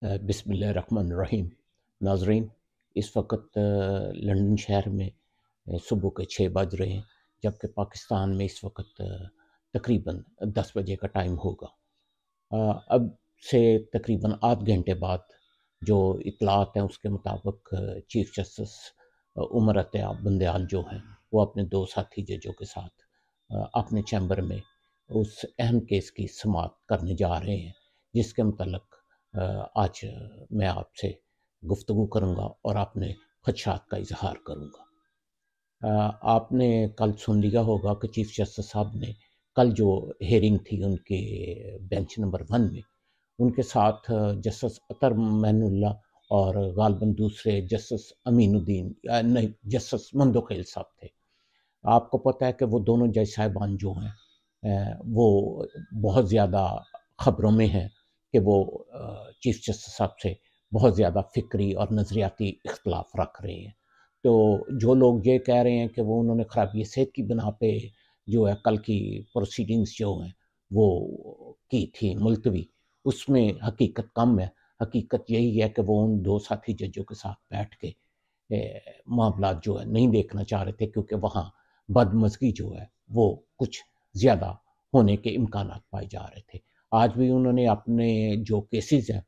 بسم اللہ الرحمن الرحیم۔ ناظرین، اس وقت لندن شہر میں صبح کے 6 بج رہے ہیں، جبکہ پاکستان میں اس وقت تقریباً 10 بجے کا ٹائم ہوگا۔ اب سے تقریباً آدھ گھنٹے بعد جو اطلاعات ہیں اس کے مطابق چیف جسٹس عمر عطیہ بندیال جو ہیں وہ اپنے 2 ساتھی ججوں کے ساتھ اپنے چیمبر میں اس اہم کیس کی سماعت کرنے جا رہے ہیں، جس کے متعلق آج میں آپ سے گفتگو کروں گا اور اپنے خدشات کا اظہار کروں گا۔ آپ نے کل سن لیا ہوگا کہ چیف جسٹس صاحب نے کل جو ہیئرنگ تھی ان کے بینچ نمبر 1 میں، ان کے ساتھ جسٹس اطہر معین اللہ اور غالباً دوسرے جسٹس امین الدین نہیں جسٹس مندوخیل صاحب تھے۔ آپ کو پتہ ہے کہ وہ دونوں جج صاحبان جو ہیں وہ بہت زیادہ خبروں میں ہیں کہ وہ چیف جسٹس صاحب سے بہت زیادہ فکری اور نظریاتی اختلاف رکھ رہے ہیں۔ تو جو لوگ یہ کہہ رہے ہیں کہ وہ انہوں نے خرابی صحت کی بنا پہ جو ہے کل کی پروسیڈنگز جو ہیں وہ کی تھی ملتوی، اس میں حقیقت کم ہے۔ حقیقت یہی ہے کہ وہ ان 2 ساتھی ججوں کے ساتھ بیٹھ کے معاملات جو ہے نہیں دیکھنا چاہ رہے تھے، کیونکہ وہاں بدمزگی جو ہے وہ کچھ زیادہ ہونے کے امکانات پائے جا رہے تھے۔ آج بھی انہوں نے اپنے جو کیسز ہیں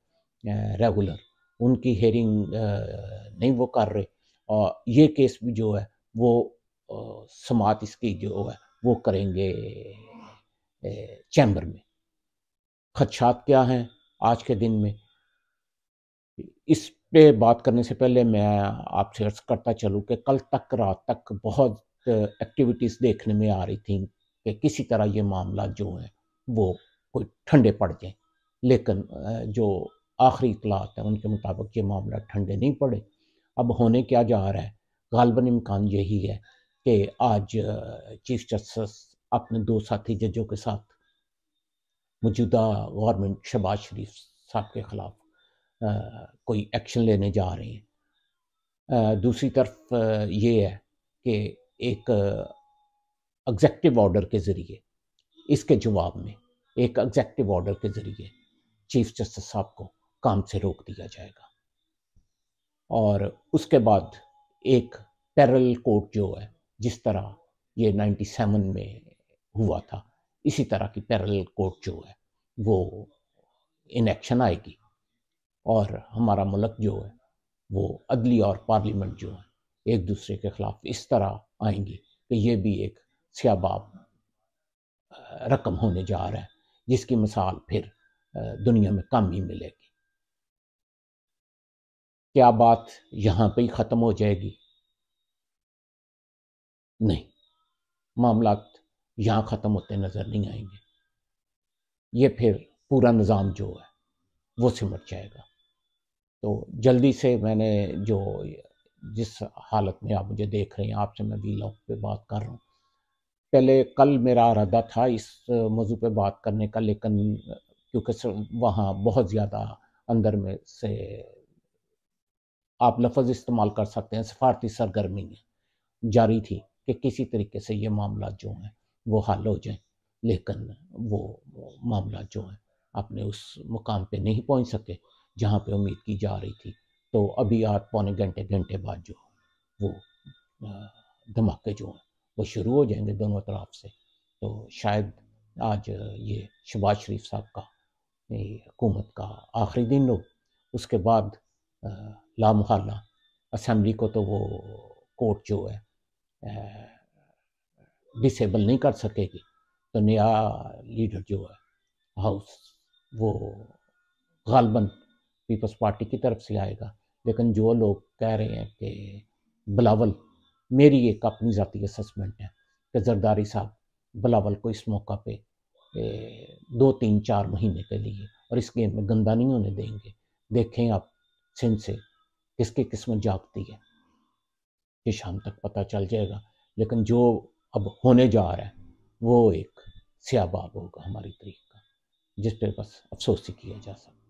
ریگولر ان کی ہیئرنگ نہیں وہ کر رہے، اور یہ کیس بھی جو ہے وہ سماعت اس کی جو ہے وہ کریں گے چیمبر میں۔ خدشات کیا ہیں آج کے دن میں، اس پہ بات کرنے سے پہلے میں آپ سے عرض کرتا چلوں کہ کل تک رات تک بہت ایکٹیویٹیز دیکھنے میں آ رہی تھیں کہ کسی طرح یہ معاملات جو ہیں وہ کوئی ٹھنڈے پڑ جائیں، لیکن جو آخری اطلاعات ہیں ان کے مطابق یہ معاملہ ٹھنڈے نہیں پڑے۔ اب ہونے کیا جا رہا ہے، غالباً امکان یہی ہے کہ آج چیف جسٹس اپنے 2 ساتھی ججوں کے ساتھ موجودہ گورنمنٹ شہباز شریف صاحب کے خلاف کوئی ایکشن لینے جا رہے ہیں۔ دوسری طرف یہ ہے کہ ایک ایگزیکٹو آرڈر کے ذریعے، اس کے جواب میں ایک ایگزیکٹو آرڈر کے ذریعے چیف جسٹس صاحب کو کام سے روک دیا جائے گا، اور اس کے بعد ایک پیرل کورٹ جو ہے، جس طرح یہ 97 میں ہوا تھا، اسی طرح کی پیرل کورٹ جو ہے وہ ان ایکشن آئے گی، اور ہمارا ملک جو ہے وہ عدلیہ اور پارلیمنٹ جو ہے ایک دوسرے کے خلاف اس طرح آئیں گی کہ یہ بھی ایک سیاباب رقم ہونے جا رہا ہے، جس کی مثال پھر دنیا میں کم ہی ملے گی۔ کیا بات یہاں پہ ہی ختم ہو جائے گی؟ نہیں، معاملات یہاں ختم ہوتے نظر نہیں آئیں گے۔ یہ پھر پورا نظام جو ہے وہ سمٹ جائے گا۔ تو جلدی سے میں نے جو جس حالت میں آپ مجھے دیکھ رہے ہیں، آپ سے میں ویلاگ پہ بات کر رہا ہوں۔ پہلے کل میرا ارادہ تھا اس موضوع پہ بات کرنے کا، لیکن کیونکہ وہاں بہت زیادہ اندر میں سے آپ لفظ استعمال کر سکتے ہیں سفارتی سرگرمی جاری تھی کہ کسی طریقے سے یہ معاملات جو ہیں وہ حل ہو جائیں، لیکن وہ معاملات جو ہیں اپنے اس مقام پہ نہیں پہنچ سکے جہاں پہ امید کی جا رہی تھی۔ تو ابھی 8 پونے گھنٹے بعد جو وہ دھماکے جو ہیں وہ شروع ہو جائیں گے دونوں طرف سے۔ تو شاید آج یہ شہباز شریف صاحب کا حکومت کا آخری دن ہو، اس کے بعد لامحالہ اسمبلی کو تو وہ کورٹ جو ہے ڈسیبل نہیں کر سکے گی، تو نیا لیڈر جو ہے ہاؤس وہ غالباً پیپلز پارٹی کی طرف سے آئے گا۔ لیکن جو لوگ کہہ رہے ہیں کہ بلاول، میری ایک اپنی ذاتی اسسمنٹ ہے کہ زرداری صاحب بلاول کو اس موقع پہ 2 3 4 مہینے کے لیے اور اس گیم میں گندہ نہیں ہونے دیں گے۔ دیکھیں آپ سندھ سے کس کی قسمت جاگتی ہے، یہ شام تک پتہ چل جائے گا۔ لیکن جو اب ہونے جا رہا ہے وہ ایک سیاہ باب ہوگا ہماری تاریخ کا، جس پہ بس افسوس ہی کیا جا سکتا ہے۔